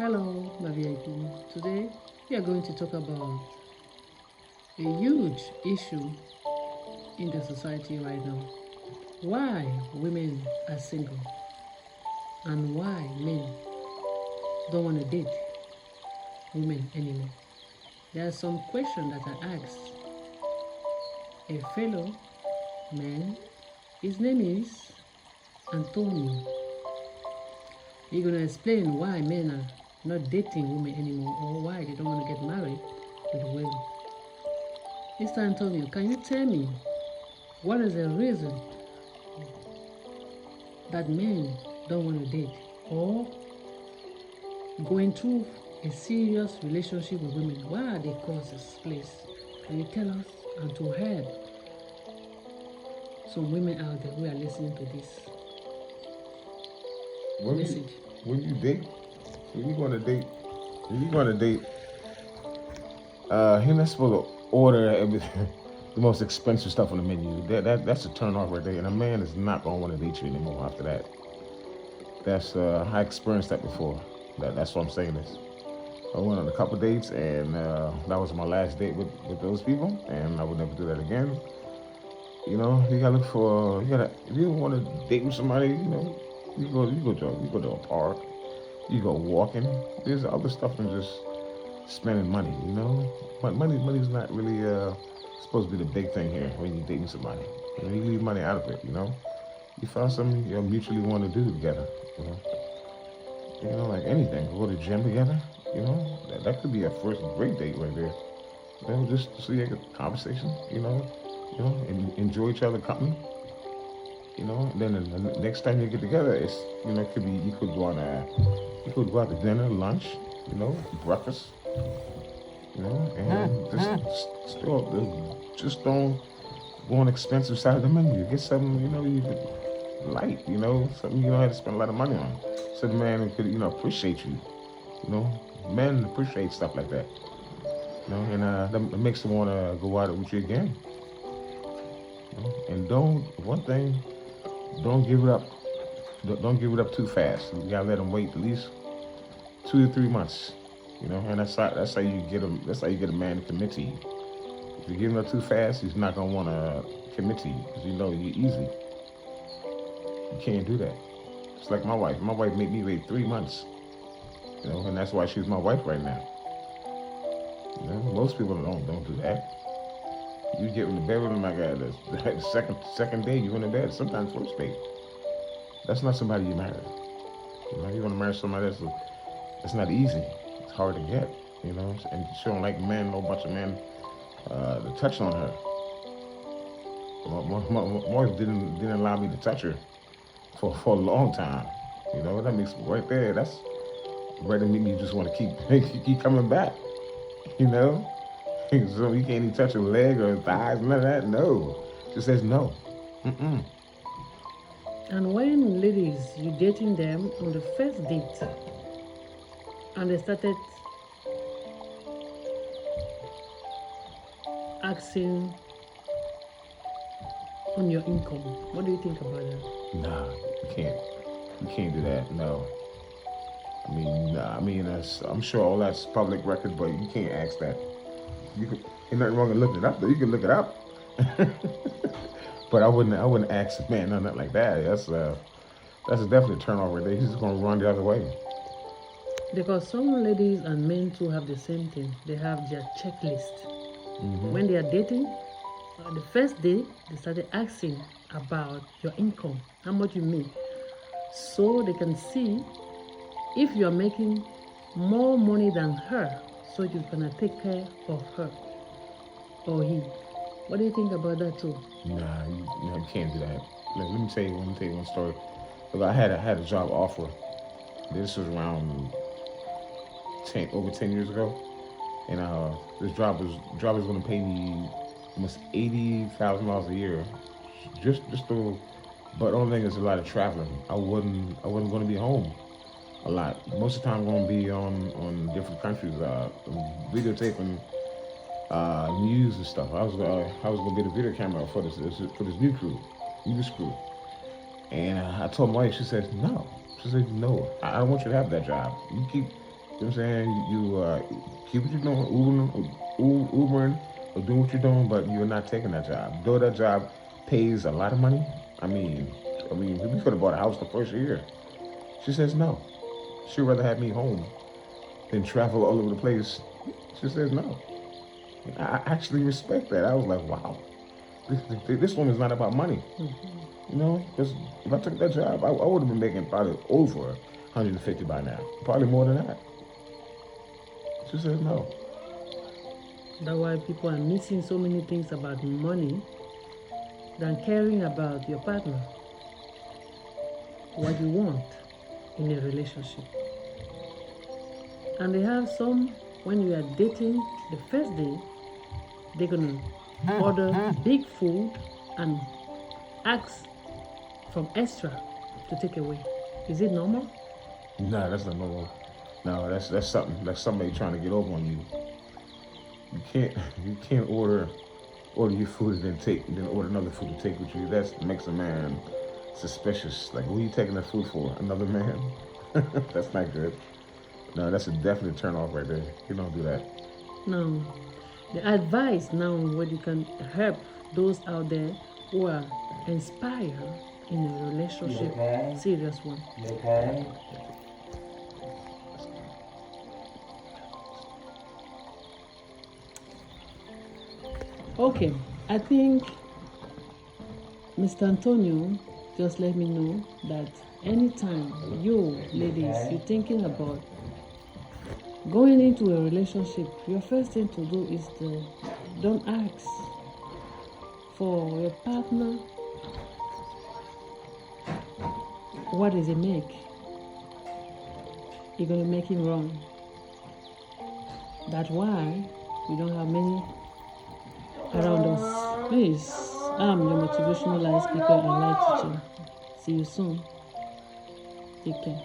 Hello, my VIP. Today we are going to talk about a huge issue in the society right now. Why women are single and why men don't want to date women anymore. There are some questions that I asked a fellow man. His name is Antonio. He's going to explain why men are not dating women anymore or why they don't want to get married with women. Mr. Antonio, can you tell me what is the reason that men don't want to date or going through a serious relationship with women? What are the causes, please? Can you tell us and to help some women out there who are listening to this message? When you date, when you're going to date, you're not supposed to order everything, the most expensive stuff on the menu. That's a turn off right there. And a man is not going to want to date you anymore after that. That's I experienced that before. That's what I'm saying this. I went on a couple dates, and that was my last date with those people, and I would never do that again. You know, you gotta look for, if you want to date with somebody, you go to a park, you go walking. There's other stuff than just spending money, But money's not really supposed to be the big thing here when you're dating somebody. You leave money out of it, You find something you mutually want to do together, like anything. Go to the gym together, that could be a first great date right there. Just so you have a conversation, and enjoy each other's company. And then the next time you get together, it's it could be you could go out to dinner, lunch, breakfast, and just don't go on the expensive side of the menu. Get something you could light, something you don't have to spend a lot of money on. So the man could appreciate you, men appreciate stuff like that, and that makes them want to go out with you again. And don't give it up. Don't give it up too fast. You gotta let them wait at least 2 to 3 months. And that's how you get them. That's how you get a man to commit to you. If you give him up too fast, he's not gonna want to commit to you because you're easy. You can't do that. It's like my wife. My wife made me wait 3 months. And that's why she's my wife right now. Most people don't do that. You get in the bed with them like the second day you in the bed, sometimes first date. That's not somebody you marry. You want to marry somebody that's not easy. It's hard to get, and she don't like men, no bunch of men to touch on her. My wife didn't allow me to touch her for a long time. That makes right there, that's right to make me just want to keep coming back, So you can't even touch her leg or her thighs, none of that. No, just says no. And when ladies, you dating them on the first date, and they started asking on your income, what do you think about that? Nah, you can't. You can't do that. No. I'm sure all that's public record, but you can't ask that. Ain't nothing wrong with looking it up, though. You can look it up. But I wouldn't ask a man nothing like that. That's definitely a turn off right there. He's just gonna run the other way. Because some ladies and men too have the same thing. They have their checklist. When they are dating, the first day they started asking about your income, how much you make, so they can see if you are making more money than her, so you're gonna take care of her or he. What do you think about that too? Nah, you can't do that. Let me tell you one story. Look, I had a job offer. This was around over 10 years ago, and this job was going to pay me almost $80,000 a year, just to. But the only thing is a lot of traveling. I wasn't going to be home a lot. Most of the time, I'm going to be on different countries, videotaping news and stuff. I was going to be the video camera for this news crew. And I told my wife, she said, no. She said, no, I don't want you to have that job. You what I'm saying? You keep what you're doing, Ubering or doing what you're doing, but you're not taking that job. Though that job pays a lot of money, I mean, we could have bought a house the first year. She says no. She'd rather have me home than travel all over the place. She says no. I actually respect that. I was like, wow, this woman's not about money. You know, because if I took that job, I would have been making probably over 150 by now. Probably more than that. She says no. That's why people are missing so many things about money than caring about your partner. What you want in a relationship. And they have some, when you are dating the first day, they're gonna order big food and ask from extra to take away. Is it normal? No, that's not normal. No, that's something. That's somebody trying to get over on you. You can't order your food and then order another food to take with you. That makes a man suspicious. Like, who are you taking that food for? Another man? That's not good. No, that's a definite turn off right there. You don't do that. No. The advice now, what you can help those out there who are inspired in a relationship, serious one. Okay, I think Mr. Antonio just let me know that anytime you ladies, you're thinking about going into a relationship, your first thing to do is to don't ask for your partner what does it make. You're going to make him wrong. That's why we don't have many around us. Please, I'm your motivational life speaker and life teacher. See you soon. Take care.